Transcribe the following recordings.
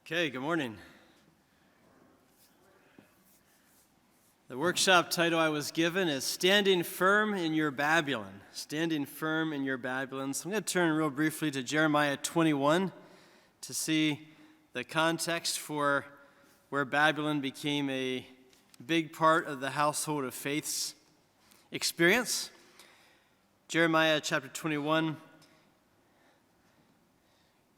Okay, good morning. The workshop title I was given is Standing Firm in Your Babylon. Standing Firm in Your Babylon. So I'm going to turn real briefly to Jeremiah 21 to see the context for where Babylon became a big part of the household of faith's experience. Jeremiah chapter 21.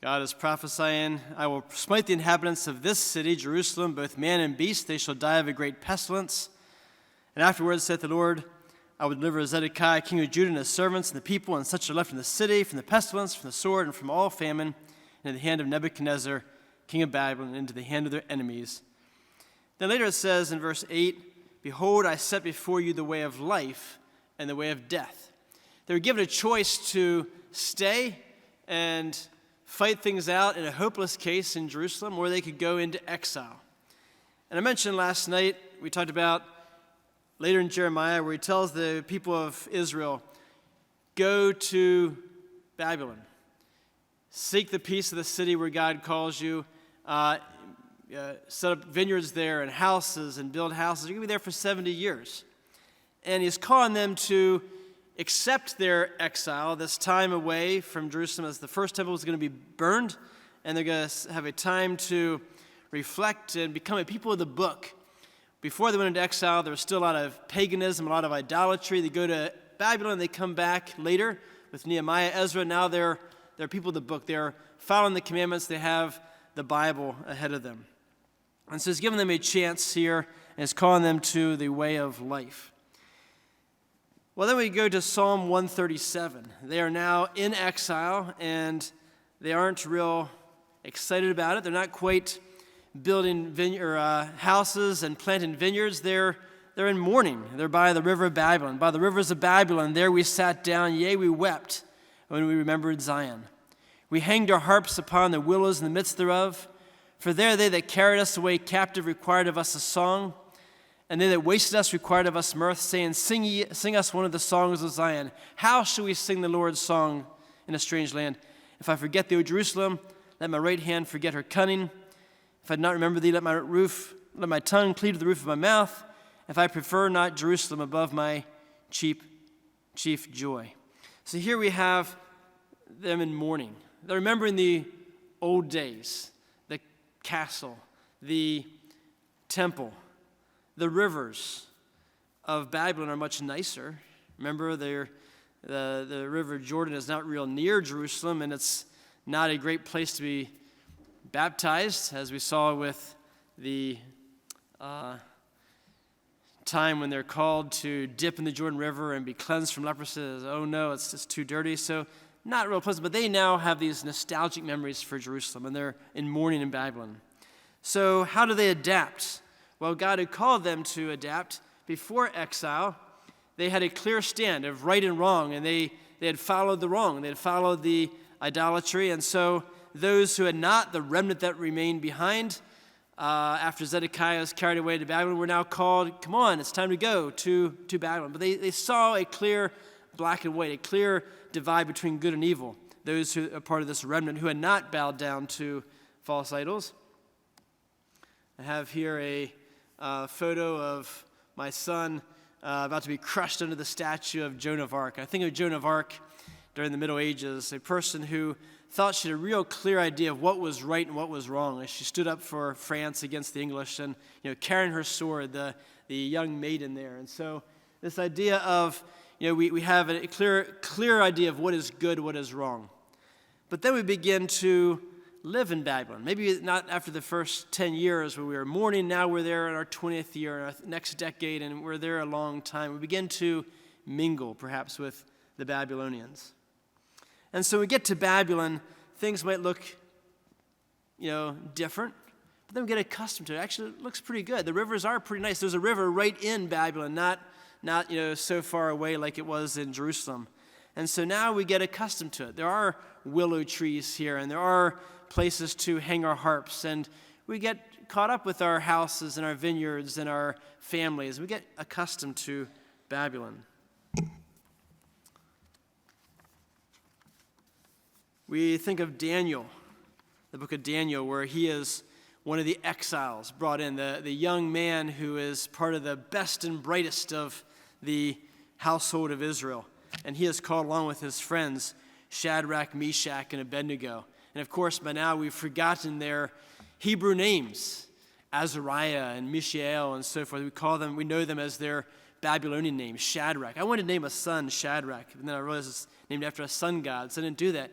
God is prophesying, I will smite the inhabitants of this city, Jerusalem, both man and beast. They shall die of a great pestilence. And afterwards, saith the Lord, I will deliver Zedekiah, king of Judah, and his servants, and the people, and such are left in the city, from the pestilence, from the sword, and from all famine, into the hand of Nebuchadnezzar, king of Babylon, and into the hand of their enemies. Then later it says in verse 8, Behold, I set before you the way of life and the way of death. They were given a choice to stay and fight things out in a hopeless case in Jerusalem, or they could go into exile. And I mentioned last night, we talked about later in Jeremiah, where he tells the people of Israel, go to Babylon. Seek the peace of the city where God calls you. Set up vineyards there and houses and build houses. You're going to be there for 70 years. And he's calling them to accept their exile, this time away from Jerusalem, as the first temple was going to be burned, and they're going to have a time to reflect and become a people of the book. Before they went into exile, there was still a lot of paganism, a lot of idolatry. They go to Babylon, they come back later with Nehemiah, Ezra. Now they're people of the book. They're following the commandments. They have the Bible ahead of them. And so he's giving them a chance here, and is calling them to the way of life. Well, then we go to Psalm 137. They are now in exile, and they aren't real excited about it. They're not quite building houses and planting vineyards. They're in mourning. They're by the river of Babylon. By the rivers of Babylon, there we sat down, yea, we wept when we remembered Zion. We hanged our harps upon the willows in the midst thereof. For there they that carried us away captive required of us a song. And they that wasted us required of us mirth, saying, Sing us one of the songs of Zion. How shall we sing the Lord's song in a strange land? If I forget thee, O Jerusalem, let my right hand forget her cunning. If I do not remember thee, let my tongue cleave to the roof of my mouth. If I prefer not Jerusalem above my chief joy. So here we have them in mourning. They're remembering the old days, the castle, the temple. The rivers of Babylon are much nicer. Remember, the river Jordan is not real near Jerusalem, and it's not a great place to be baptized, as we saw with the time when they're called to dip in the Jordan River and be cleansed from leprosy. Oh no, it's just too dirty. So not real pleasant, but they now have these nostalgic memories for Jerusalem, and they're in mourning in Babylon. So how do they adapt? Well, God had called them to adapt. Before exile, they had a clear stand of right and wrong, and they had followed the wrong. They had followed the idolatry, and so those who had not, the remnant that remained behind, after Zedekiah was carried away to Babylon, were now called, come on, it's time to go to Babylon. But they saw a clear black and white, a clear divide between good and evil, those who are part of this remnant who had not bowed down to false idols. I have here a photo of my son about to be crushed under the statue of Joan of Arc. I think of Joan of Arc during the Middle Ages, a person who thought she had a real clear idea of what was right and what was wrong as she stood up for France against the English and, carrying her sword, the young maiden there. And so this idea of, we have a clear idea of what is good, what is wrong. But then we begin to live in Babylon. Maybe not after the first 10 years where we were mourning. Now we're there in our 20th year, our next decade, and we're there a long time. We begin to mingle, perhaps, with the Babylonians. And so we get to Babylon, things might look, different, but then we get accustomed to it. Actually, it looks pretty good. The rivers are pretty nice. There's a river right in Babylon, not so far away like it was in Jerusalem. And so now we get accustomed to it. There are willow trees here, and there are places to hang our harps, and we get caught up with our houses and our vineyards and our families. We get accustomed to Babylon. We think of Daniel, the book of Daniel, where he is one of the exiles brought in, the young man who is part of the best and brightest of the household of Israel. And he is called along with his friends, Shadrach, Meshach, and Abednego. And of course, by now we've forgotten their Hebrew names, Azariah and Mishael and so forth. We know them as their Babylonian names, Shadrach. I wanted to name a son Shadrach, and then I realized it's named after a sun god, so I didn't do that.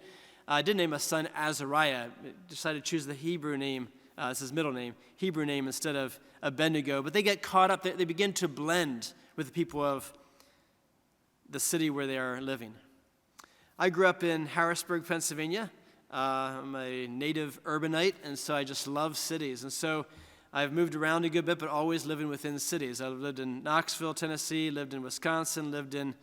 I did name a son Azariah. I decided to choose the Hebrew name, it's his middle name, Hebrew name instead of Abednego. But they get caught up, they begin to blend with the people of the city where they are living. I grew up in Harrisburg, Pennsylvania. I'm a native urbanite, and so I just love cities. And so I've moved around a good bit, but always living within cities. I've lived in Knoxville, Tennessee, lived in Wisconsin, lived in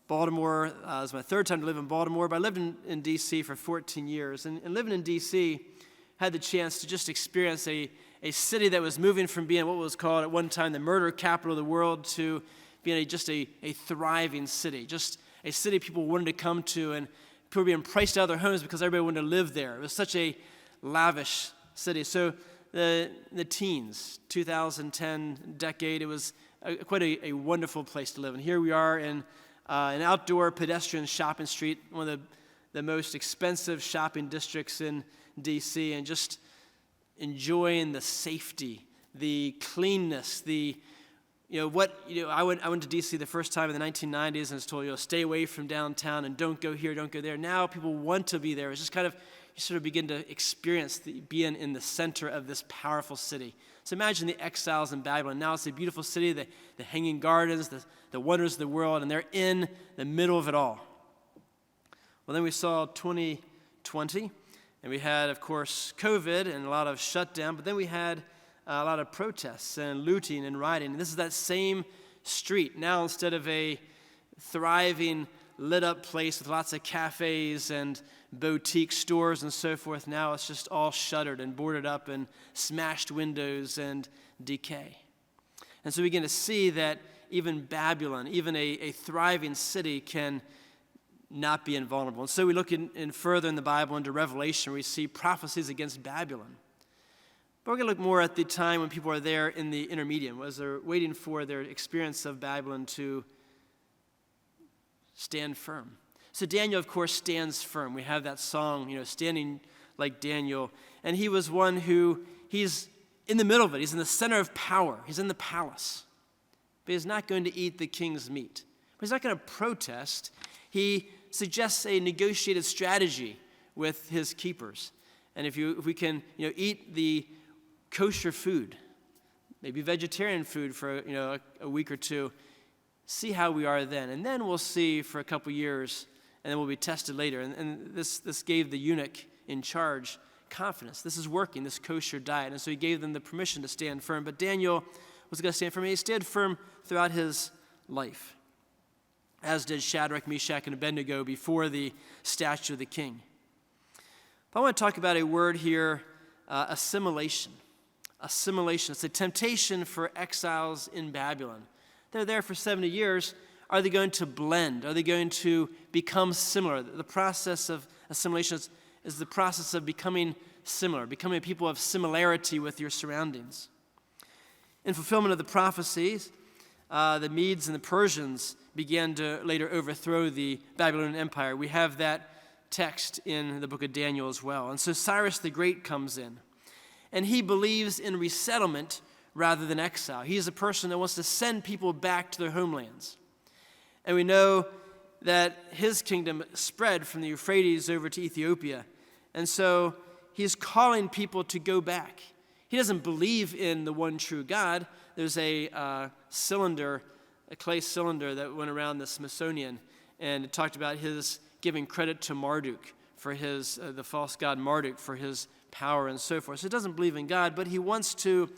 Baltimore. It was my third time to live in Baltimore, but I lived in D.C. for 14 years. And living in D.C., had the chance to just experience a city that was moving from being what was called at one time the murder capital of the world to being just a thriving city, just a city people wanted to come to, and people were being priced out of their homes because everybody wanted to live there. It was such a lavish city. So the teens, 2010 decade, it was quite a wonderful place to live. And here we are in an outdoor pedestrian shopping street, one of the most expensive shopping districts in D.C., and just enjoying the safety, the cleanness, I went to D.C. the first time in the 1990s and was told, stay away from downtown and don't go here, don't go there. Now people want to be there. It's just kind of, you sort of begin to experience being in the center of this powerful city. So imagine the exiles in Babylon. Now it's a beautiful city, the hanging gardens, the wonders of the world, and they're in the middle of it all. Well, then we saw 2020, and we had, of course, COVID and a lot of shutdown, but then we had a lot of protests and looting and rioting. And this is that same street. Now, instead of a thriving, lit-up place with lots of cafes and boutique stores and so forth, now it's just all shuttered and boarded up and smashed windows and decay. And so we begin to see that even Babylon, even a thriving city, can not be invulnerable. And so we look in further in the Bible into Revelation, we see prophecies against Babylon. But we're going to look more at the time when people are there in the intermediate, as they're waiting for their experience of Babylon to stand firm. So Daniel, of course, stands firm. We have that song, standing like Daniel. And he was one who, he's in the middle of it. He's in the center of power. He's in the palace. But he's not going to eat the king's meat. But he's not going to protest. He suggests a negotiated strategy with his keepers. And if we can, eat the kosher food, maybe vegetarian food for a week or two, see how we are then. And then we'll see for a couple years, and then we'll be tested later. And this gave the eunuch in charge confidence. This is working, this kosher diet. And so he gave them the permission to stand firm. But Daniel was going to stand firm. He stayed firm throughout his life, as did Shadrach, Meshach, and Abednego before the statue of the king. But I want to talk about a word here, assimilation. Assimilation. It's a temptation for exiles in Babylon. They're there for 70 years. Are they going to blend? Are they going to become similar? The process of assimilation is the process of becoming similar, becoming a people of similarity with your surroundings. In fulfillment of the prophecies, the Medes and the Persians began to later overthrow the Babylonian Empire. We have that text in the book of Daniel as well. And so Cyrus the Great comes in, and he believes in resettlement rather than exile. He is a person that wants to send people back to their homelands. And we know that his kingdom spread from the Euphrates over to Ethiopia. And so he's calling people to go back. He doesn't believe in the one true God. There's a clay cylinder that went around the Smithsonian, and it talked about his giving credit to Marduk for the false god Marduk for his power and so forth. So he doesn't believe in God, but he wants to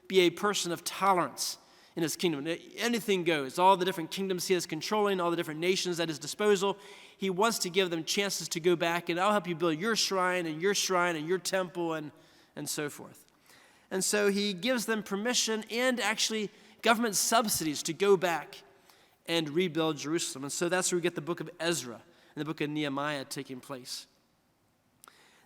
be a person of tolerance in his kingdom. Anything goes. All the different kingdoms he is controlling, all the different nations at his disposal, he wants to give them chances to go back, and I'll help you build your shrine and your temple and so forth. And so he gives them permission and actually government subsidies to go back and rebuild Jerusalem. And so that's where we get the book of Ezra and the book of Nehemiah taking place.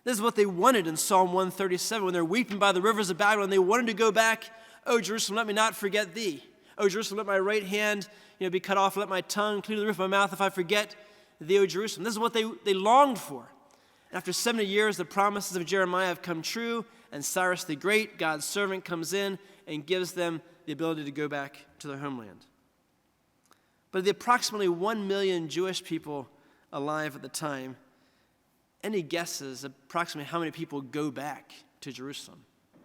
This is what they wanted in Psalm 137 when they're weeping by the rivers of Babylon. They wanted to go back. Oh, Jerusalem, let me not forget thee. Oh, Jerusalem, let my right hand be cut off. Let my tongue cleave to the roof of my mouth if I forget thee, O Jerusalem. This is what they longed for. And after 70 years, the promises of Jeremiah have come true, and Cyrus the Great, God's servant, comes in and gives them the ability to go back to their homeland. But the approximately 1 million Jewish people alive at the time, any guesses approximately how many people go back to Jerusalem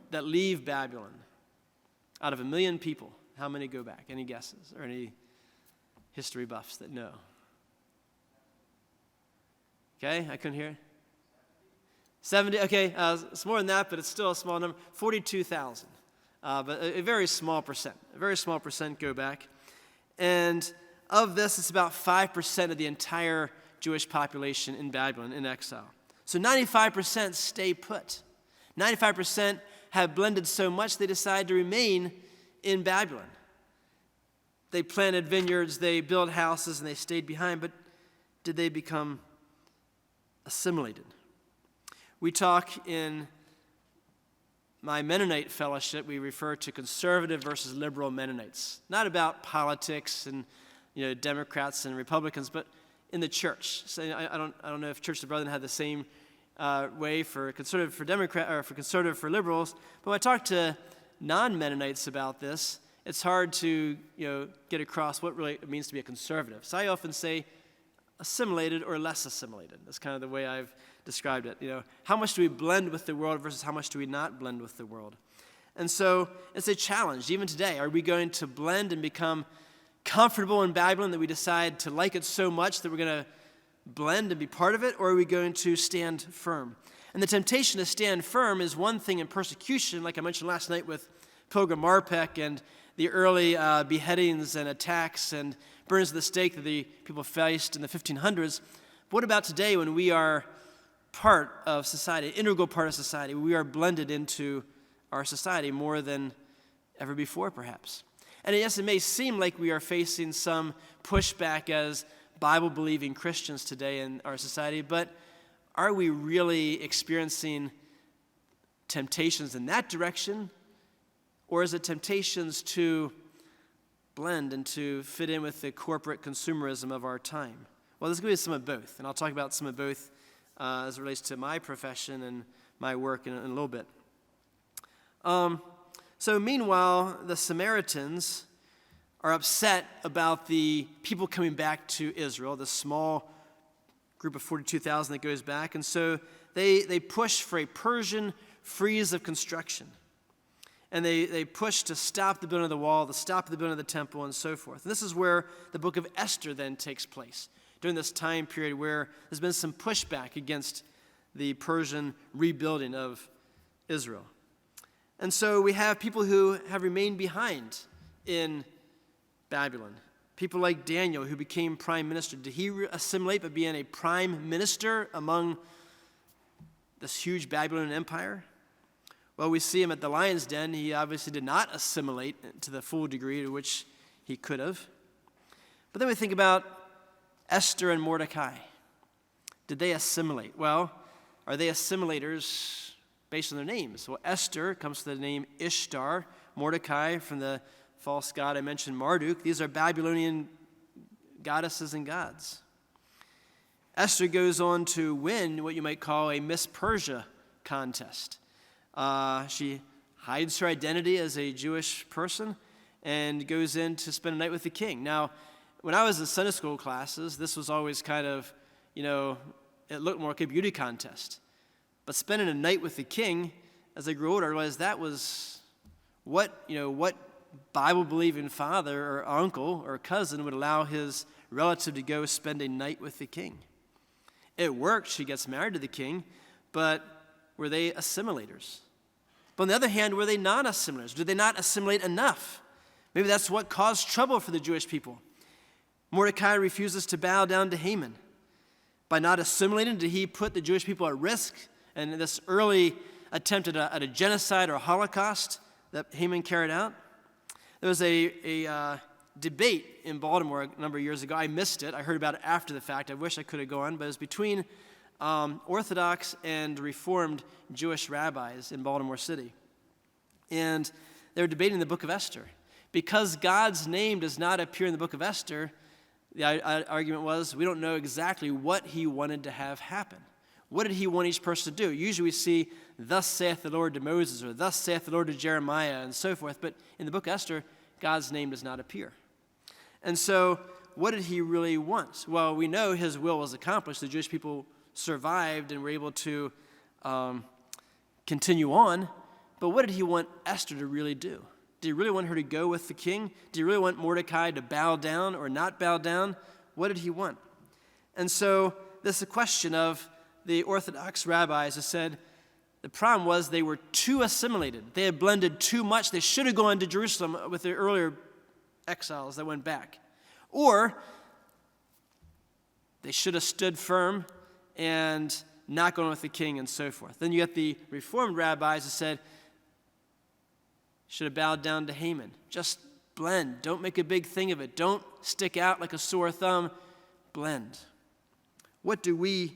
that leave Babylon? Out of 1 million people, how many go back? Any guesses or any history buffs that know? Okay, I couldn't hear. 70, okay, it's more than that, but it's still a small number. 42,000, but a very small percent. A very small percent go back. And of this, it's about 5% of the entire Jewish population in Babylon in exile. So 95% stay put. 95% have blended so much they decide to remain in Babylon. They planted vineyards, they built houses, and they stayed behind, but did they become assimilated? We talk in my Mennonite fellowship, we refer to conservative versus liberal Mennonites. Not about politics and Democrats and Republicans, but in the church. So I don't know if Church of the Brethren had the same way for conservative for Democrat or for conservative for liberals. But when I talk to non-Mennonites about this, it's hard to get across what really it means to be a conservative. So I often say assimilated or less assimilated. That's kind of the way I've described it. How much do we blend with the world versus how much do we not blend with the world? And so it's a challenge even today. Are we going to blend and become comfortable in Babylon that we decide to like it so much that we're going to blend and be part of it, or are we going to stand firm? And the temptation to stand firm is one thing in persecution, like I mentioned last night with Pilgrim Marpeck and the early beheadings and attacks and burns at the stake that the people faced in the 1500s. But what about today when we are part of society, an integral part of society? We are blended into our society more than ever before, perhaps. And yes, it may seem like we are facing some pushback as Bible-believing Christians today in our society, but are we really experiencing temptations in that direction? Or is it temptations to blend and to fit in with the corporate consumerism of our time? Well, there's going to be some of both, and I'll talk about some of both as it relates to my profession and my work in a little bit. So meanwhile, the Samaritans are upset about the people coming back to Israel, the small group of 42,000 that goes back. And so they push for a Persian freeze of construction. And they push to stop the building of the wall, to stop the building of the temple, and so forth. And this is where the book of Esther then takes place, during this time period where there's been some pushback against the Persian rebuilding of Israel. And so we have people who have remained behind in Babylon. People like Daniel, who became prime minister. Did he assimilate by being a prime minister among this huge Babylonian empire? Well, we see him at the lion's den. He obviously did not assimilate to the full degree to which he could have. But then we think about Esther and Mordecai. Did they assimilate? Well, are they assimilators based on their names? Well, Esther comes from the name Ishtar. Mordecai from the false god I mentioned, Marduk. These are Babylonian goddesses and gods. Esther goes on to win what you might call a Miss Persia contest. She hides her identity as a Jewish person and goes in to spend a night with the king. Now, when I was in Sunday school classes, this was always kind of, it looked more like a beauty contest. But spending a night with the king, as I grew older, I realized that was what Bible-believing father or uncle or cousin would allow his relative to go spend a night with the king. It worked. She gets married to the king, but were they assimilators? But on the other hand, were they non-assimilators? Did they not assimilate enough? Maybe that's what caused trouble for the Jewish people. Mordecai refuses to bow down to Haman. By not assimilating, did he put the Jewish people at risk? And this early attempt at a genocide or a Holocaust that Haman carried out? There was a debate in Baltimore a number of years ago. I missed it. I heard about it after the fact. I wish I could have gone, but it was between Orthodox and Reformed Jewish rabbis in Baltimore City. And they were debating the book of Esther. Because God's name does not appear in the book of Esther, the argument was we don't know exactly what he wanted to have happen. What did he want each person to do? Usually we see, thus saith the Lord to Moses, or thus saith the Lord to Jeremiah, and so forth. But in the book of Esther, God's name does not appear. And so what did he really want? Well, we know his will was accomplished. The Jewish people survived and were able to continue on. But what did he want Esther to really do? Did he really want her to go with the king? Did he really want Mordecai to bow down or not bow down? What did he want? And so this is a question of the Orthodox rabbis who said the problem was they were too assimilated. They had blended too much. They should have gone to Jerusalem with the earlier exiles that went back. Or they should have stood firm and not gone with the king and so forth. Then you get the Reformed rabbis who said, should have bowed down to Haman. Just blend. Don't make a big thing of it. Don't stick out like a sore thumb. Blend. What do we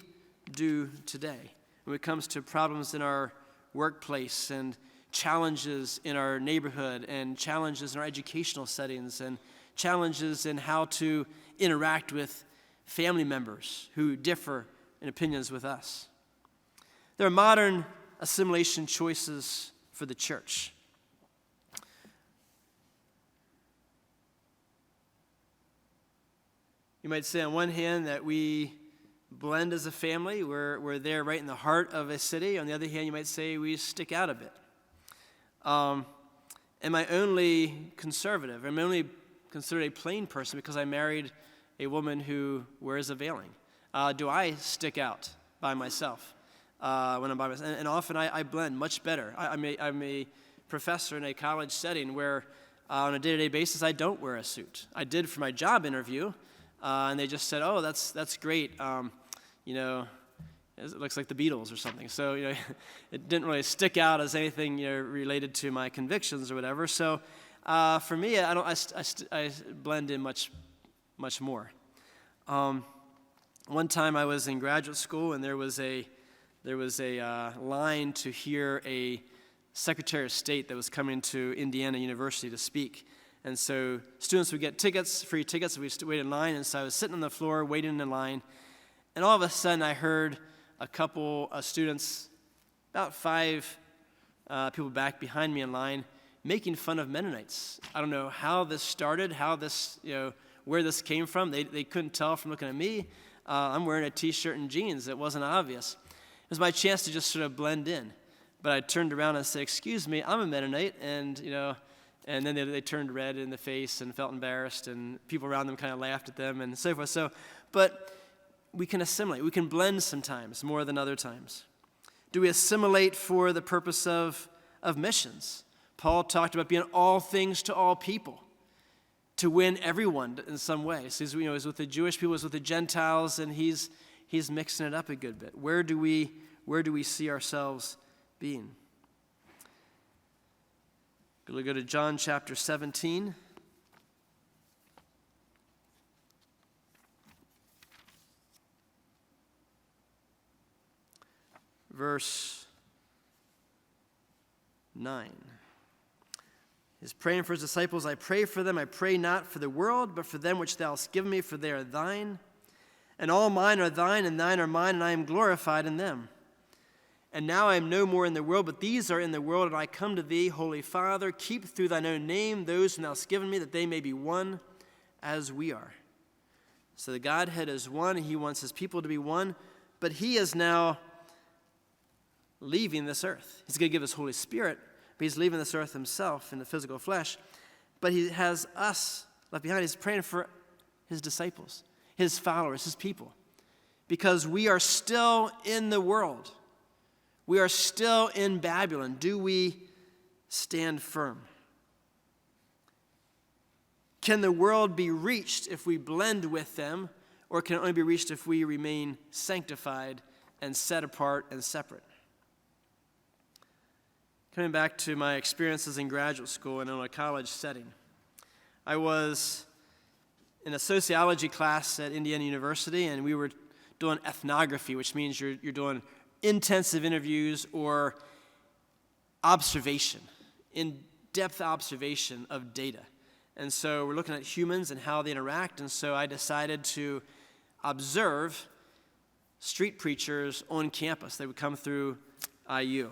do today when it comes to problems in our workplace and challenges in our neighborhood and challenges in our educational settings and challenges in how to interact with family members who differ in opinions with us? There are modern assimilation choices for the church. You might say on one hand that we blend as a family. We're there right in the heart of a city. On the other hand, you might say we stick out a bit. Am I only conservative? Am I only considered a plain person because I married a woman who wears a veiling? Do I stick out by myself when I'm by myself? And often I blend much better. I'm a professor in a college setting where on a day-to-day basis I don't wear a suit. I did for my job interview, and they just said, "Oh, that's great. It looks like the Beatles or something." So it didn't really stick out as anything related to my convictions or whatever. So for me, I blend in much more. One time I was in graduate school, and there was a line to hear a Secretary of State that was coming to Indiana University to speak. And so students would get free tickets, and we wait in line. And so I was sitting on the floor waiting in line, and all of a sudden I heard a couple of students, about 5 people back behind me in line, making fun of Mennonites. I don't know how this started, where this came from. They couldn't tell from looking at me. I'm wearing a T-shirt and jeans. It wasn't obvious. It was my chance to just sort of blend in. But I turned around and said, "Excuse me, I'm a Mennonite," and then they turned red in the face and felt embarrassed, and people around them kind of laughed at them and so forth. But we can assimilate. We can blend sometimes more than other times. Do we assimilate for the purpose of missions? Paul talked about being all things to all people, to win everyone in some way. So he's with the Jewish people, he's with the Gentiles, and he's mixing it up a good bit. Where do we see ourselves being? We'll go to John chapter 17. Verse 9. He's praying for his disciples. "I pray for them. I pray not for the world, but for them which thou hast given me, for they are thine. And all mine are thine, and thine are mine, and I am glorified in them. And now I am no more in the world, but these are in the world, and I come to thee, Holy Father. Keep through thine own name those whom thou hast given me, that they may be one as we are." So the Godhead is one. He wants his people to be one, but he is now leaving this earth. He's going to give his Holy Spirit, but he's leaving this earth himself in the physical flesh. But he has us left behind. He's praying for his disciples, his followers, his people, because we are still in the world. We are still in Babylon. Do we stand firm? Can the world be reached if we blend with them, or can it only be reached if we remain sanctified and set apart and separate? Coming back to my experiences in graduate school and in a college setting, I was in a sociology class at Indiana University, and we were doing ethnography, which means you're doing intensive interviews or observation, in-depth observation of data. And so we're looking at humans and how they interact, and so I decided to observe street preachers on campus. They would come through IU.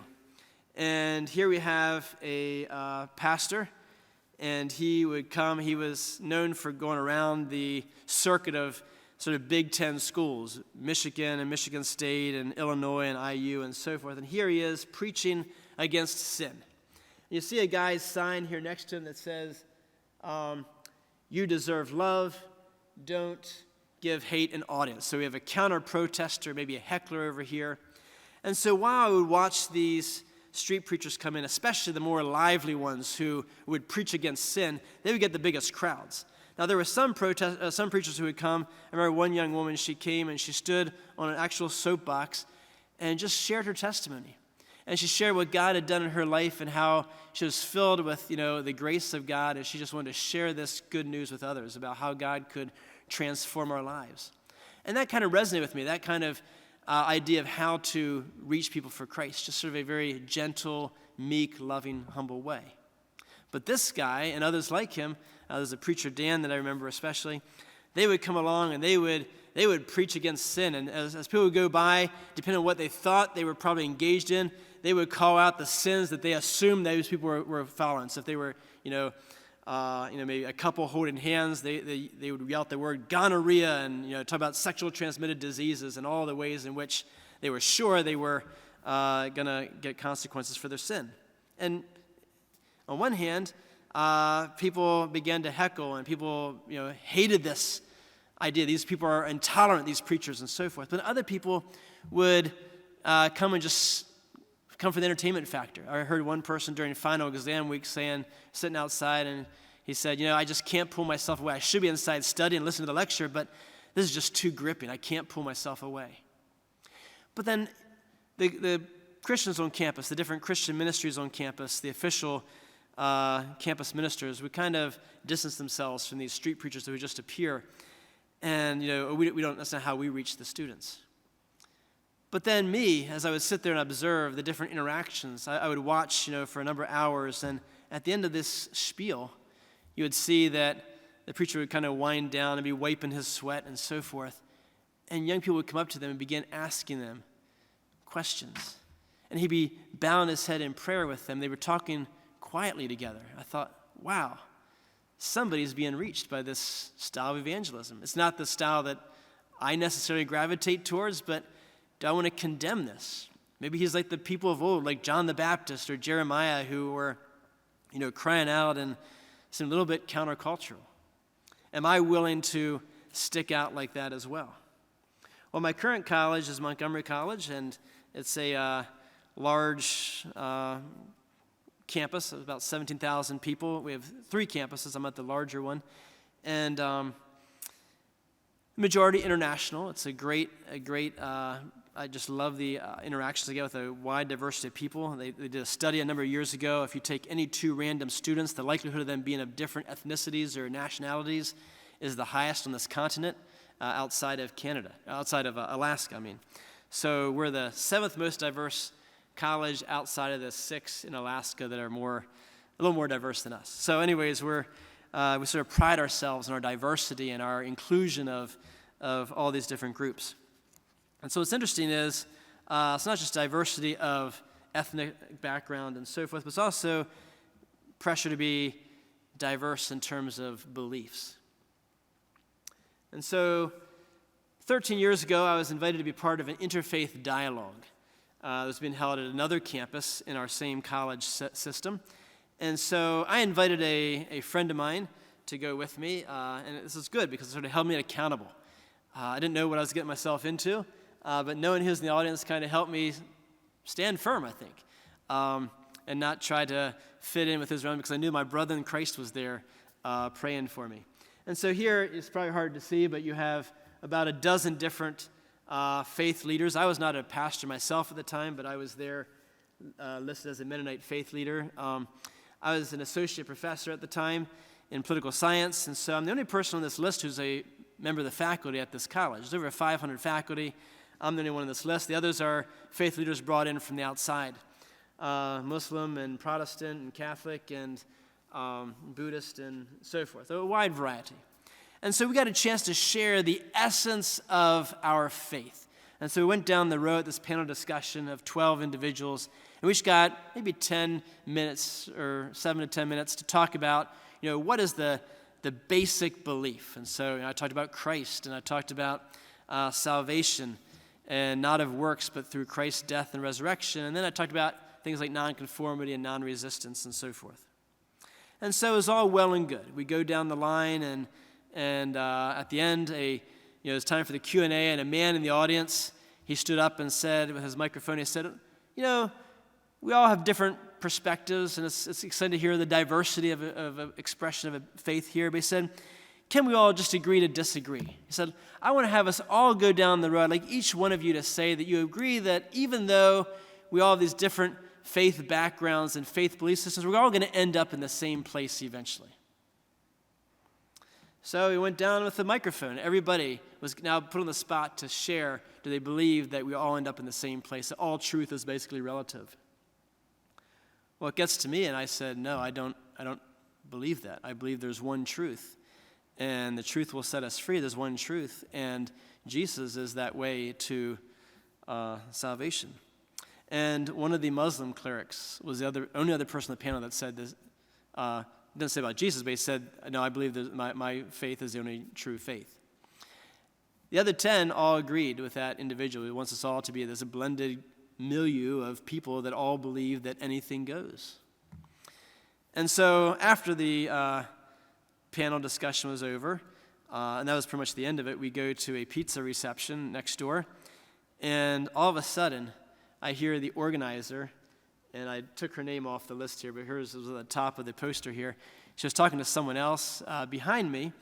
And here we have a pastor, and he would come. He was known for going around the circuit of sort of Big Ten schools, Michigan and Michigan State and Illinois and IU and so forth. And here he is preaching against sin. You see a guy's sign here next to him that says, you deserve love, don't give hate an audience. So we have a counter-protester, maybe a heckler over here. And so while I would watch these street preachers come in, especially the more lively ones who would preach against sin, they would get the biggest crowds. Now, there were some preachers who would come. I remember one young woman, she came and she stood on an actual soapbox and just shared her testimony. And she shared what God had done in her life and how she was filled with, the grace of God, and she just wanted to share this good news with others about how God could transform our lives. And that kind of resonated with me, that kind of idea of how to reach people for Christ, just sort of a very gentle, meek, loving, humble way. But this guy and others like him, there's a preacher, Dan, that I remember especially, they would come along and they would preach against sin. And as people would go by, depending on what they thought they were probably engaged in, they would call out the sins that they assumed those people were following. So if they were, maybe a couple holding hands, they would yell out the word gonorrhea and, talk about sexual transmitted diseases and all the ways in which they were sure they were going to get consequences for their sin. And on one hand, people began to heckle and people, hated this idea. These people are intolerant, these preachers and so forth. But other people would come and just come for the entertainment factor. I heard one person during final exam week sitting outside, and he said, I just can't pull myself away. I should be inside studying and listening to the lecture, but this is just too gripping. I can't pull myself away. But then the Christians on campus, the different Christian ministries on campus, the official campus ministers would kind of distance themselves from these street preachers that would just appear. And, that's not how we reach the students. But then me, as I would sit there and observe the different interactions, I would watch, for a number of hours. And at the end of this spiel, you would see that the preacher would kind of wind down and be wiping his sweat and so forth. And young people would come up to them and begin asking them questions. And he'd be bowing his head in prayer with them. They were talking quietly together. I thought, wow, somebody's being reached by this style of evangelism. It's not the style that I necessarily gravitate towards, but do I want to condemn this? Maybe he's like the people of old, like John the Baptist or Jeremiah, who were, crying out and seemed a little bit countercultural. Am I willing to stick out like that as well? Well, my current college is Montgomery College, and it's a large campus of about 17,000 people. We have 3 campuses. I'm at the larger one. And majority international. It's a great I just love the interactions I get with a wide diversity of people. They did a study a number of years ago. If you take any 2 random students, the likelihood of them being of different ethnicities or nationalities is the highest on this continent outside of Alaska, I mean. So we're the 7th most diverse college outside of the 6 in Alaska that are a little more diverse than us. So anyways, we sort of pride ourselves in our diversity and our inclusion of all these different groups. And so what's interesting is it's not just diversity of ethnic background and so forth, but it's also pressure to be diverse in terms of beliefs. And so 13 years ago, I was invited to be part of an interfaith dialogue that was being held at another campus in our same college system. And so I invited a friend of mine to go with me, and this was good because it sort of held me accountable. I didn't know what I was getting myself into, but knowing he was in the audience kind of helped me stand firm, I think, and not try to fit in with his realm because I knew my brother in Christ was there praying for me. And so here, it's probably hard to see, but you have about a dozen different faith leaders. I was not a pastor myself at the time, but I was there listed as a Mennonite faith leader. I was an associate professor at the time in political science, and so I'm the only person on this list who's a member of the faculty at this college. There's over 500 faculty. I'm the only one on this list. The others are faith leaders brought in from the outside, Muslim and Protestant and Catholic and Buddhist and so forth, a wide variety. And so we got a chance to share the essence of our faith. And so we went down the road, this panel discussion of 12 individuals, and we each got maybe 10 minutes or 7 to 10 minutes to talk about, what is the basic belief. And so I talked about Christ, and I talked about salvation, and not of works, but through Christ's death and resurrection. And then I talked about things like nonconformity and non-resistance and so forth. And so it was all well and good. We go down the line, and at the end, it was time for the Q&A, and a man in the audience, he stood up and said, with his microphone, he said, we all have different perspectives, and it's exciting to hear the diversity of expression of a faith here. But he said, can we all just agree to disagree? He said, I want to have us all go down the road, like each one of you to say that you agree that even though we all have these different faith backgrounds and faith belief systems, we're all going to end up in the same place eventually. So he went down with the microphone. Everybody was now put on the spot to share, do they believe that we all end up in the same place, that all truth is basically relative? Well, it gets to me, and I said, no, I don't believe that. I believe there's one truth, and the truth will set us free. There's one truth, and Jesus is that way to salvation. And one of the Muslim clerics was the only other person on the panel that said this. Didn't say about Jesus, but he said, no, I believe that my faith is the only true faith. The other 10 all agreed with that individual. He wants us all to be, there's a blended milieu of people that all believe that anything goes. And so after the panel discussion was over, and that was pretty much the end of it, we go to a pizza reception next door, and all of a sudden, I hear the organizer, and I took her name off the list here, but hers was at the top of the poster here. She was talking to someone else behind me,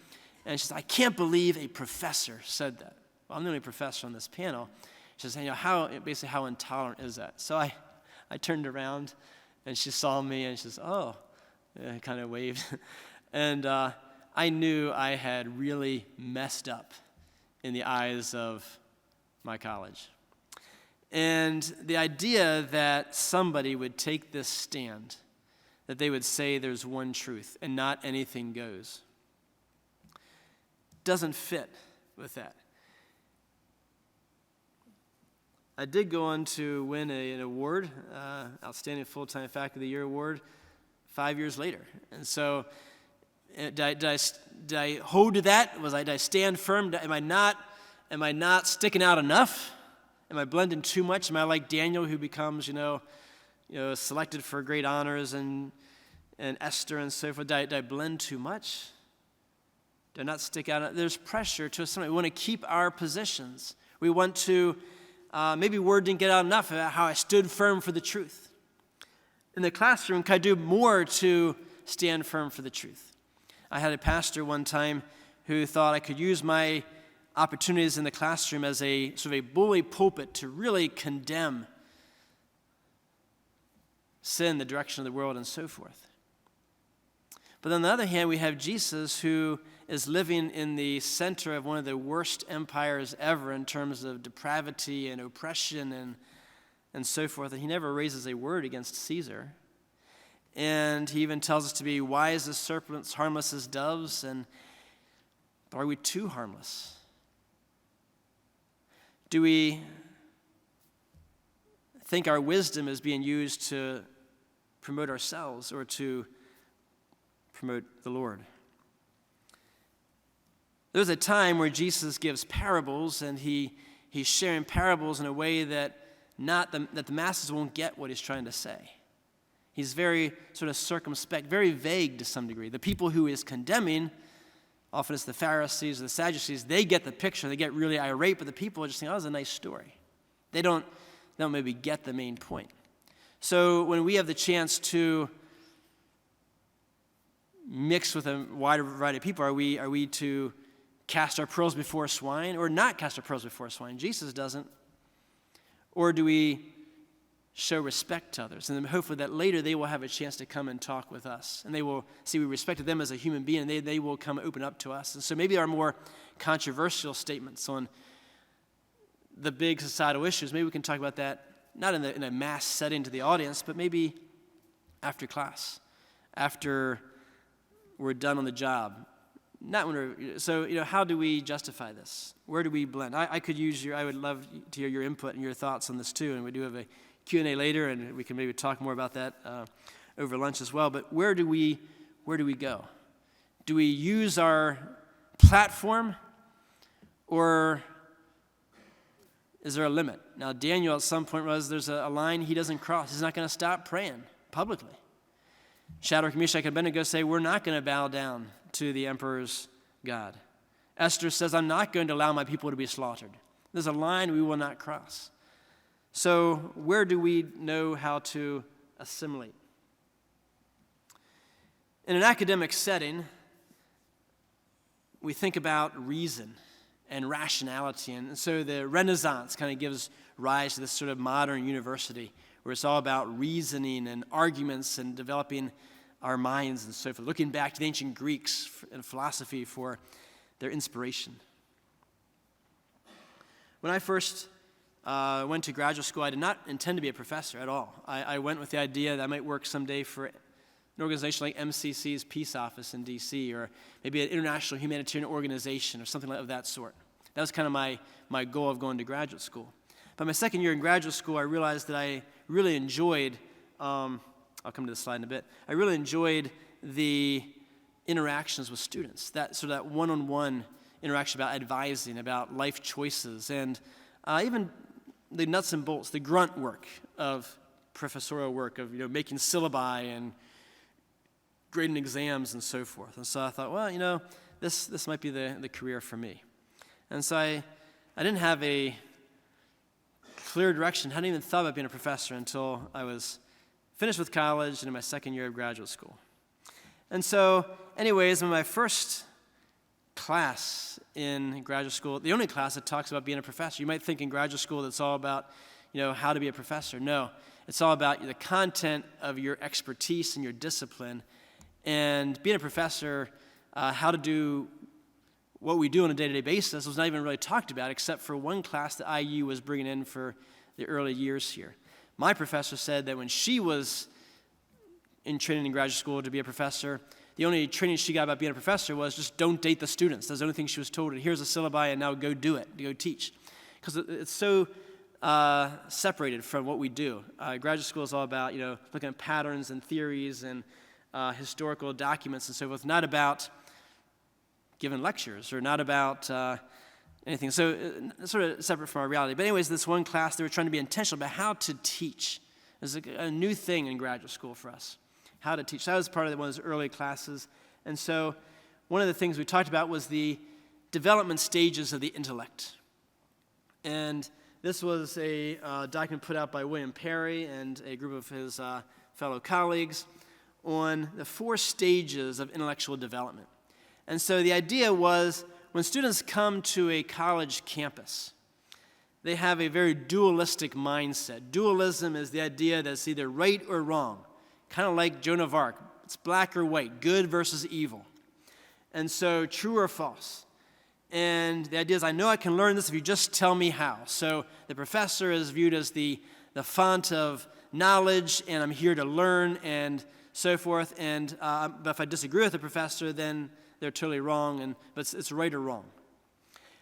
and she said, I can't believe a professor said that. Well, I'm the only professor on this panel. She says, how intolerant is that? So I turned around, and she saw me, and she says, oh, and kind of waved. And I knew I had really messed up in the eyes of my college. And the idea that somebody would take this stand, that they would say there's one truth and not anything goes, doesn't fit with that. I did go on to win an award, Outstanding Full-Time Faculty of the Year award, 5 years later. And so did I hold to that? Did I stand firm? Am I not sticking out enough? Am I blending too much? Am I like Daniel, who becomes, selected for great honors, and Esther and so forth? Did I blend too much? Did I not stick out? There's pressure to us. We want to keep our positions. We want to, maybe word didn't get out enough about how I stood firm for the truth. In the classroom, could I do more to stand firm for the truth? I had a pastor one time who thought I could use my opportunities in the classroom as a sort of a bully pulpit to really condemn sin, the direction of the world, and so forth. But on the other hand, we have Jesus, who is living in the center of one of the worst empires ever in terms of depravity and oppression and so forth, and he never raises a word against Caesar. And he even tells us to be wise as serpents, harmless as doves, and are we too harmless? Do we think our wisdom is being used to promote ourselves or to promote the Lord? There's a time where Jesus gives parables, and he's sharing parables in a way that that the masses won't get what he's trying to say. He's very sort of circumspect, very vague to some degree. The people who he is condemning, often it's the Pharisees or the Sadducees, they get the picture. They get really irate, but the people are just saying, oh, that was a nice story. They don't maybe get the main point. So when we have the chance to mix with a wider variety of people, are we to cast our pearls before swine or not cast our pearls before swine? Jesus doesn't. Or do we show respect to others. And then hopefully that later they will have a chance to come and talk with us. And they will see we respected them as a human being, and they will come open up to us. And so maybe our more controversial statements on the big societal issues, maybe we can talk about that, not in a mass setting to the audience, but maybe after class, after we're done on the job. Not when so, how do we justify this? Where do we blend? I would love to hear your input and your thoughts on this too, and we do have a Q&A later, and we can maybe talk more about that over lunch as well. But where do we go? Do we use our platform, or is there a limit? Now, Daniel at some point there's a line he doesn't cross. He's not going to stop praying publicly. Shadrach, Meshach, and Abednego say, we're not going to bow down to the emperor's God. Esther says, I'm not going to allow my people to be slaughtered. There's a line we will not cross. So where do we know how to assimilate? In an academic setting, we think about reason and rationality. And so the Renaissance kind of gives rise to this sort of modern university where it's all about reasoning and arguments and developing our minds and so forth, looking back to the ancient Greeks and philosophy for their inspiration. When I first went to graduate school, I did not intend to be a professor at all. I went with the idea that I might work someday for an organization like MCC's Peace Office in D.C., or maybe an international humanitarian organization or something of that sort. That was kind of my goal of going to graduate school. But my second year in graduate school, I realized that I really enjoyed, I'll come to this slide in a bit, I really enjoyed the interactions with students, that one-on-one interaction about advising, about life choices, and even the nuts and bolts, the grunt work of professorial work, of making syllabi and grading exams and so forth. And so I thought, well, this might be the career for me. And so I didn't have a clear direction, hadn't even thought about being a professor until I was finished with college and in my second year of graduate school. And so, anyways, in my first class in graduate school, the only class that talks about being a professor, you might think in graduate school that's all about, how to be a professor. No, it's all about the content of your expertise and your discipline, and being a professor, how to do what we do on a day-to-day basis was not even really talked about, except for one class that IU was bringing in for the early years here. My professor said that when she was in training in graduate school to be a professor, the only training she got about being a professor was just don't date the students. That's the only thing she was told. Here's a syllabi, and now go do it, go teach. Because it's so separated from what we do. Graduate school is all about, looking at patterns and theories and historical documents and so forth, not about giving lectures or not about anything. So it's sort of separate from our reality. But anyways, this one class, they were trying to be intentional about how to teach. It was a new thing in graduate school for us, how to teach. That was part of one of those early classes. And so one of the things we talked about was the development stages of the intellect. And this was a document put out by William Perry and a group of his fellow colleagues on the 4 stages of intellectual development. And so the idea was when students come to a college campus, they have a very dualistic mindset. Dualism is the idea that it's either right or wrong, kind of like Joan of Arc. It's black or white, good versus evil. And so true or false. And the idea is, I know I can learn this if you just tell me how. So the professor is viewed as the font of knowledge, and I'm here to learn and so forth. And but if I disagree with the professor, then they're totally wrong, but it's right or wrong.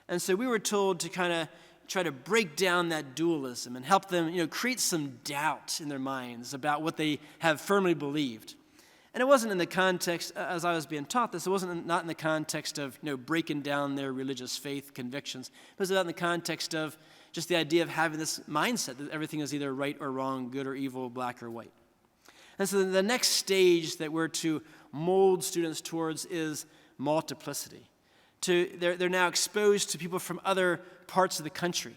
And so we were told to kind of try to break down that dualism and help them, create some doubt in their minds about what they have firmly believed. And it wasn't in the context, as I was being taught this, it wasn't not in the context of, breaking down their religious faith convictions. It was about in the context of just the idea of having this mindset that everything is either right or wrong, good or evil, black or white. And so the next stage that we're to mold students towards is multiplicity. They're now exposed to people from other parts of the country.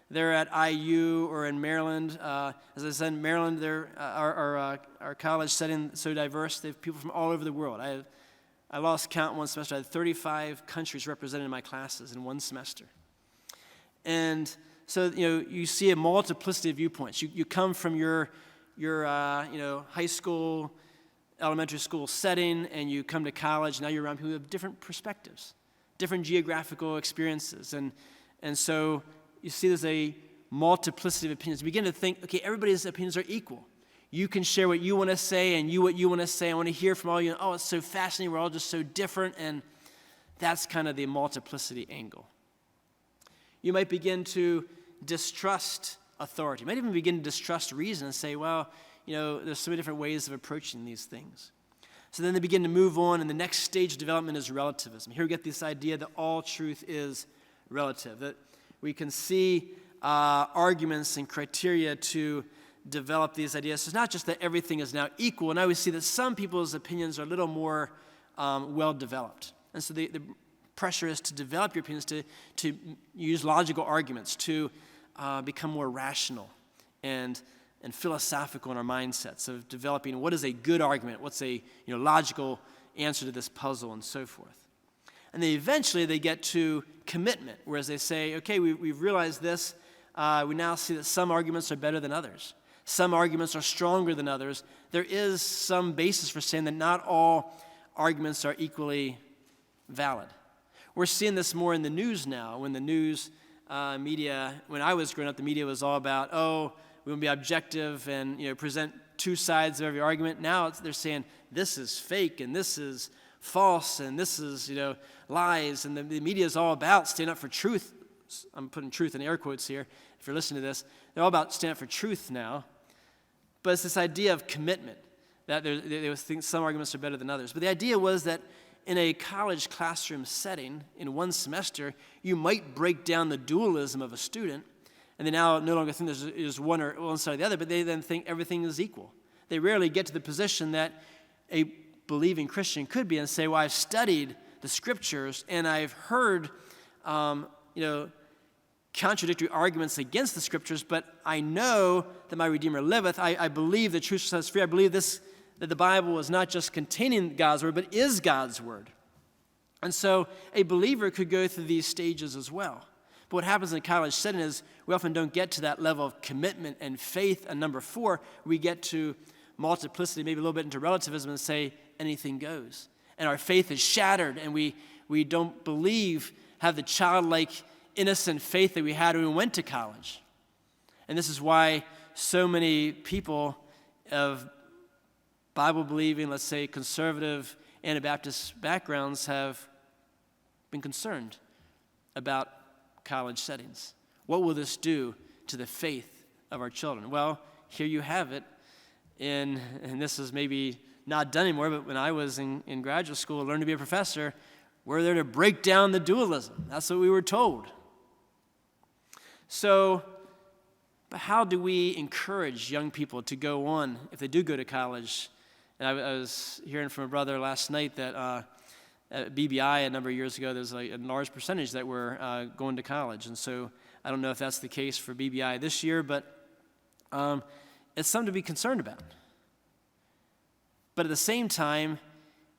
They're at IU or in Maryland. As I said, in Maryland, our college setting so diverse. They have people from all over the world. I lost count one semester. I had 35 countries represented in my classes in one semester. And So, you see a multiplicity of viewpoints. You come from your high school, elementary school setting, and you come to college. Now you're around people who have different perspectives, different geographical experiences. And so you see there's a multiplicity of opinions. You begin to think, okay, everybody's opinions are equal. You can share what you want to say, and what you want to say. I want to hear from all you. Oh, it's so fascinating. We're all just so different. And that's kind of the multiplicity angle. You might begin to distrust authority. You might even begin to distrust reason and say, well, there's so many different ways of approaching these things. So then they begin to move on, and the next stage of development is relativism. Here we get this idea that all truth is relative, that we can see arguments and criteria to develop these ideas. So it's not just that everything is now equal. Now we see that some people's opinions are a little more well-developed. And so the pressure is to develop your opinions, to use logical arguments, to become more rational and philosophical in our mindsets of developing what is a good argument, what's a logical answer to this puzzle, and so forth. And then eventually they get to commitment, whereas they say, okay, we've realized this. We now see that some arguments are better than others. Some arguments are stronger than others. There is some basis for saying that not all arguments are equally valid. We're seeing this more in the news now, when the news media, when I was growing up, the media was all about, we want to be objective and present two sides of every argument. Now they're saying this is fake and this is false and this is lies, and the media is all about standing up for truth. I'm putting truth in air quotes here. If you're listening to this, they're all about standing up for truth now. But it's this idea of commitment that they think some arguments are better than others. But the idea was that in a college classroom setting, in one semester, you might break down the dualism of a student, and they now no longer think there's one side or the other, but they then think everything is equal. They rarely get to the position that a believing Christian could be and say, well, I've studied the scriptures and I've heard, contradictory arguments against the scriptures, but I know that my Redeemer liveth. I believe the truth sets us free. I believe that the Bible is not just containing God's word, but is God's word. And so a believer could go through these stages as well. But what happens in a college setting is we often don't get to that level of commitment and faith. And number 4, we get to multiplicity, maybe a little bit into relativism, and say anything goes. And our faith is shattered, and we don't have the childlike, innocent faith that we had when we went to college. And this is why so many people of Bible-believing, let's say conservative Anabaptist backgrounds have been concerned about college settings. What will this do to the faith of our children? Well, here you have it. And this is maybe not done anymore, but when I was in graduate school, learning to be a professor, we're there to break down the dualism. That's what we were told. So, but how do we encourage young people to go on, if they do go to college? And I was hearing from a brother last night that at BBI a number of years ago, there's a large percentage that were going to college. And so I don't know if that's the case for BBI this year, but it's something to be concerned about. But at the same time,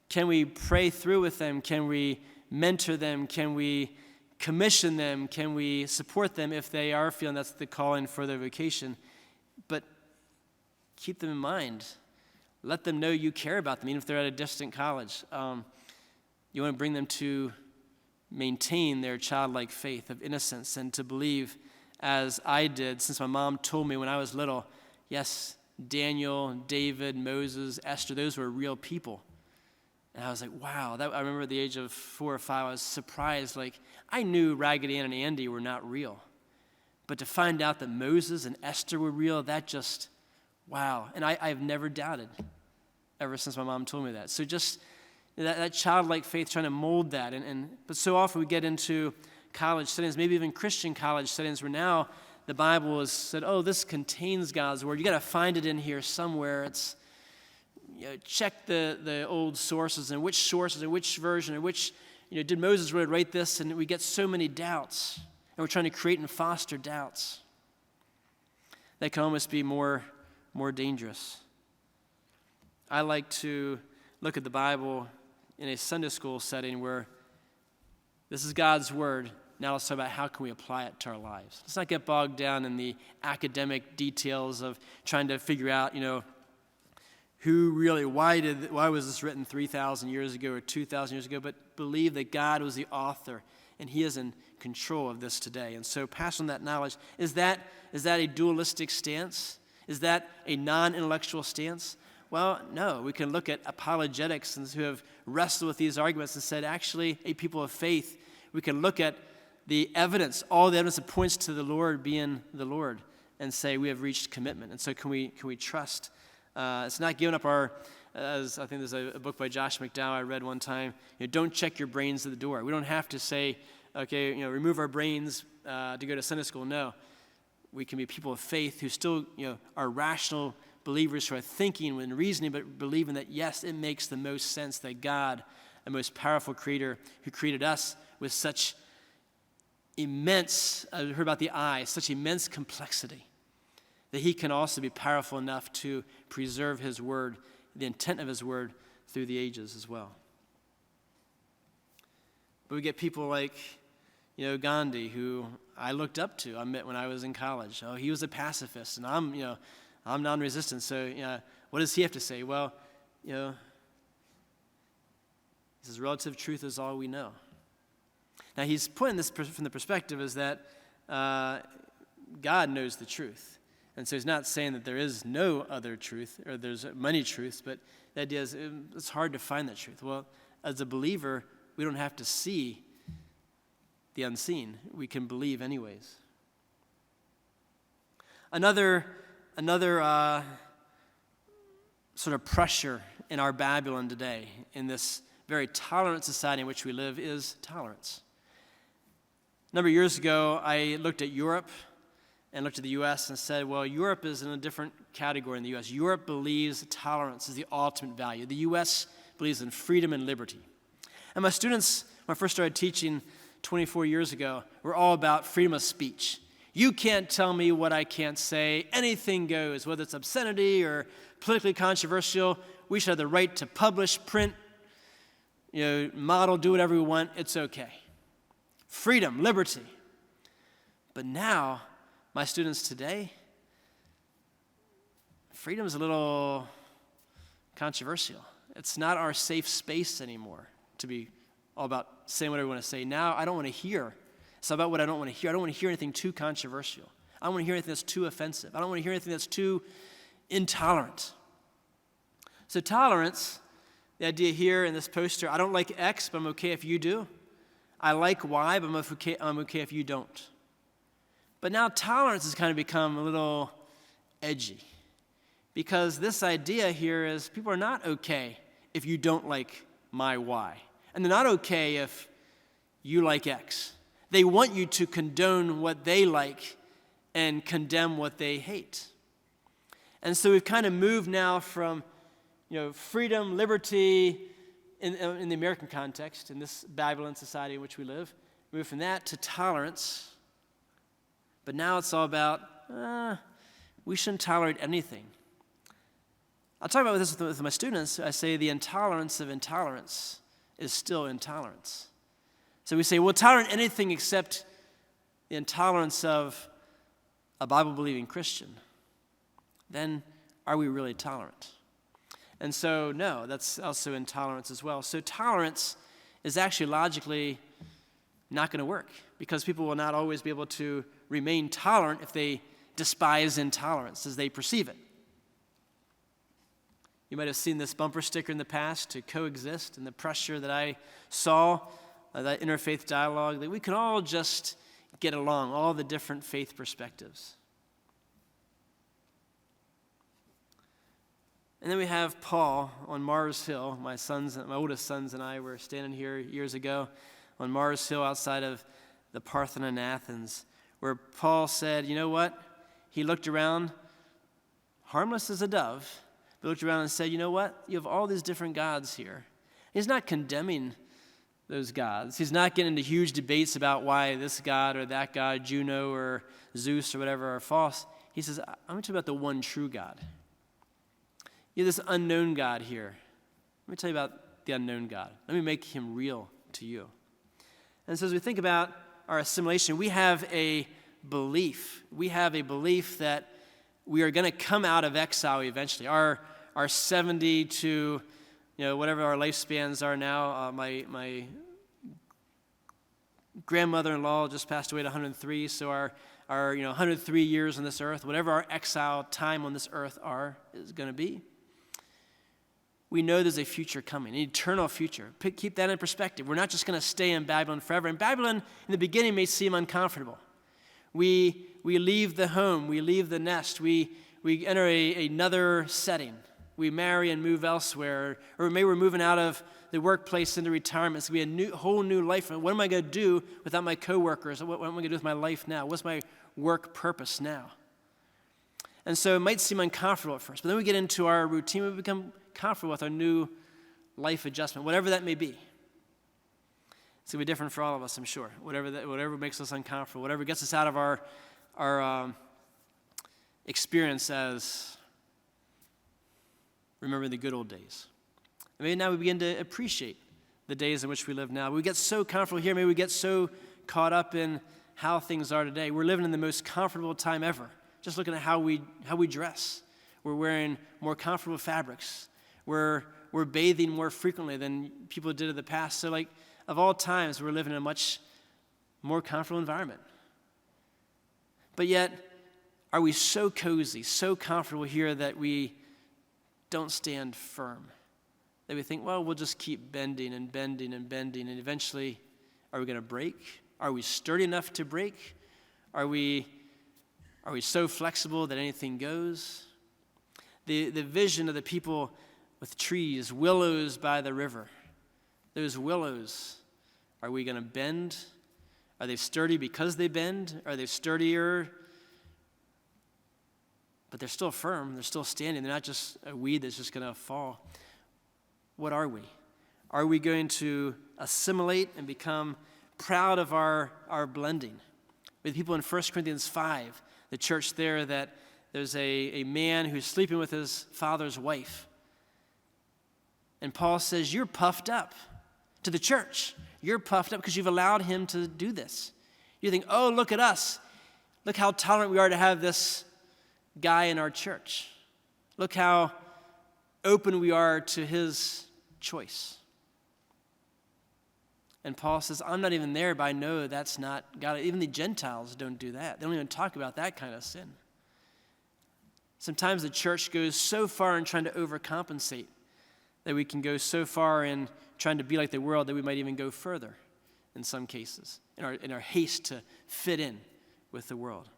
can we pray through with them? Can we mentor them? Can we commission them? Can we support them if they are feeling that's the calling for their vocation? But keep them in mind. Let them know you care about them, even if they're at a distant college. You want to bring them to maintain their childlike faith of innocence and to believe, as I did, since my mom told me when I was little, yes, Daniel, David, Moses, Esther, those were real people. And I was like, wow. I remember at the age of 4 or 5, I was surprised. Like, I knew Raggedy Ann and Andy were not real. But to find out that Moses and Esther were real, that just, wow. And I've never doubted ever since my mom told me that. So just that childlike faith, trying to mold that. But so often we get into college settings, maybe even Christian college settings, where now the Bible has said, oh, this contains God's word. You got to find it in here somewhere. It's check the old sources and which version and which, did Moses really write this? And we get so many doubts, and we're trying to create and foster doubts that can almost be more dangerous. I like to look at the Bible in a Sunday school setting where this is God's word. now let's talk about how can we apply it to our lives. Let's not get bogged down in the academic details of trying to figure out, why was this written 3,000 years ago or 2,000 years ago, but believe that God was the author and he is in control of this today. And so pass on that knowledge. Is that a dualistic stance? Is that a non-intellectual stance? Well, no. We can look at apologetics who have wrestled with these arguments and said, actually, a people of faith, we can look at the evidence, all the evidence that points to the Lord being the Lord, and say we have reached commitment. And so can we trust? It's not giving up as I think there's a book by Josh McDowell I read one time, don't check your brains at the door. We don't have to say, okay, remove our brains to go to Sunday school. No. We can be people of faith who still, are rational believers who are thinking and reasoning, but believing that, yes, it makes the most sense that God, a most powerful creator who created us with such immense, I heard about the eye, such immense complexity, that he can also be powerful enough to preserve his word, the intent of his word through the ages as well. But we get people like, Gandhi, who I looked up to. I met when I was in college. Oh, he was a pacifist, and I'm non-resistant. So, what does he have to say? Well, he says relative truth is all we know. Now, he's putting this from the perspective is that God knows the truth. And so he's not saying that there is no other truth, or there's many truths, but the idea is it's hard to find that truth. Well, as a believer, we don't have to see the unseen. We can believe anyways. Another sort of pressure in our Babylon today, in this very tolerant society in which we live, is tolerance. A number of years ago, I looked at Europe and looked at the U.S. and said, well, Europe is in a different category than the U.S. Europe believes tolerance is the ultimate value. The U.S. believes in freedom and liberty. And my students, when I first started teaching 24 years ago, were all about freedom of speech. You can't tell me what I can't say. Anything goes, whether it's obscenity or politically controversial. We should have the right to publish, print, model, do whatever we want. It's okay. Freedom, liberty. But now, my students today, freedom is a little controversial. It's not our safe space anymore to be all about saying whatever we want to say. Now, I don't want to hear. It's about what I don't want to hear. I don't want to hear anything too controversial. I don't want to hear anything that's too offensive. I don't want to hear anything that's too intolerant. So tolerance, the idea here in this poster, I don't like X, but I'm okay if you do. I like Y, but I'm okay if you don't. But now tolerance has kind of become a little edgy, because this idea here is people are not okay if you don't like my Y. And they're not okay if you like X. They want you to condone what they like and condemn what they hate. And so we've kind of moved now from, freedom, liberty in the American context, in this Babylon society in which we live, moved from that to tolerance. But now it's all about, we shouldn't tolerate anything. I'll talk about this with my students. I say the intolerance of intolerance is still intolerance. So we say, we'll tolerate anything except the intolerance of a Bible-believing Christian. Then are we really tolerant? And so, no, that's also intolerance as well. So tolerance is actually logically not going to work, because people will not always be able to remain tolerant if they despise intolerance as they perceive it. You might have seen this bumper sticker in the past, to coexist, and the pressure that I saw, that interfaith dialogue, that we can all just get along, all the different faith perspectives. And then we have Paul on Mars Hill. My oldest sons and I were standing here years ago on Mars Hill outside of the Parthenon in Athens, where Paul said, you know what? He looked around, harmless as a dove, but looked around and said, you know what? You have all these different gods here. He's not condemning those gods. He's not getting into huge debates about why this god or that god, Juno or Zeus or whatever, are false. He says, I'm going to talk about the one true God. You have this unknown God here. Let me tell you about the unknown God. Let me make him real to you. And so as we think about our assimilation, we have a belief. We have a belief that we are going to come out of exile eventually. Our 70 to, whatever our lifespans are now. My grandmother-in-law just passed away at 103, so our 103 years on this earth, whatever our exile time on this earth is going to be. We know there's a future coming, an eternal future. Keep that in perspective. We're not just going to stay in Babylon forever. And Babylon, in the beginning, may seem uncomfortable. We leave the home. We leave the nest. We enter another setting. We marry and move elsewhere. Or maybe we're moving out of the workplace into retirement. It's going to be a whole new life. What am I going to do without my coworkers? What am I going to do with my life now? What's my work purpose now? And so it might seem uncomfortable at first, but then we get into our routine. We become comfortable with our new life adjustment, whatever that may be. It's going to be different for all of us, I'm sure. Whatever makes us uncomfortable, whatever gets us out of our experience as remembering the good old days. And maybe now we begin to appreciate the days in which we live now. We get so comfortable here. Maybe we get so caught up in how things are today. We're living in the most comfortable time ever. Just looking at how we dress. We're wearing more comfortable fabrics. We're bathing more frequently than people did in the past. So of all times, we're living in a much more comfortable environment. But yet, are we so cozy, so comfortable here that we don't stand firm? That we think, well, we'll just keep bending and bending and bending, and eventually, are we going to break? Are we sturdy enough to break? Are we so flexible that anything goes? The vision of the people with trees, willows by the river. Those willows, are we going to bend? Are they sturdy because they bend? Are they sturdier? But they're still firm. They're still standing. They're not just a weed that's just going to fall. What are we? Are we going to assimilate and become proud of our blending? With people in 1 Corinthians 5, the church there, that there's a man who's sleeping with his father's wife. And Paul says, you're puffed up. To the church, you're puffed up because you've allowed him to do this. You think, oh, look at us. Look how tolerant we are to have this guy in our church. Look how open we are to his choice. And Paul says, I'm not even there, but I know that's not God. Even the Gentiles don't do that. They don't even talk about that kind of sin. Sometimes the church goes so far in trying to overcompensate that we can go so far in trying to be like the world that we might even go further in some cases, in our haste to fit in with the world.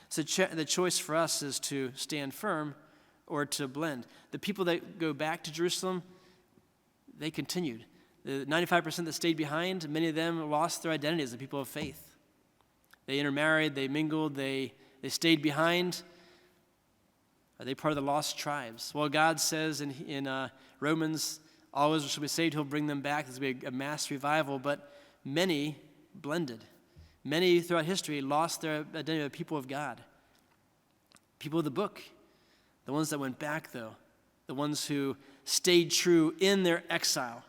So the choice for us is to stand firm or to blend. The people that go back to Jerusalem, they continued. The 95% that stayed behind, many of them lost their identity as the people of faith. They intermarried, they mingled, they stayed behind. Are they part of the lost tribes? Well, God says in Romans, all Israel shall be saved, he'll bring them back. There's going to be a mass revival, but many blended. Many throughout history lost their identity of people of God. People of the book, the ones that went back though, the ones who stayed true in their exile,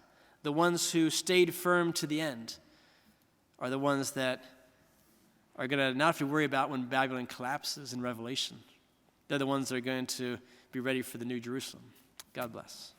the ones who stayed firm to the end, are the ones that are going to not have to worry about when Babylon collapses in Revelation. They're the ones that are going to be ready for the New Jerusalem. God bless.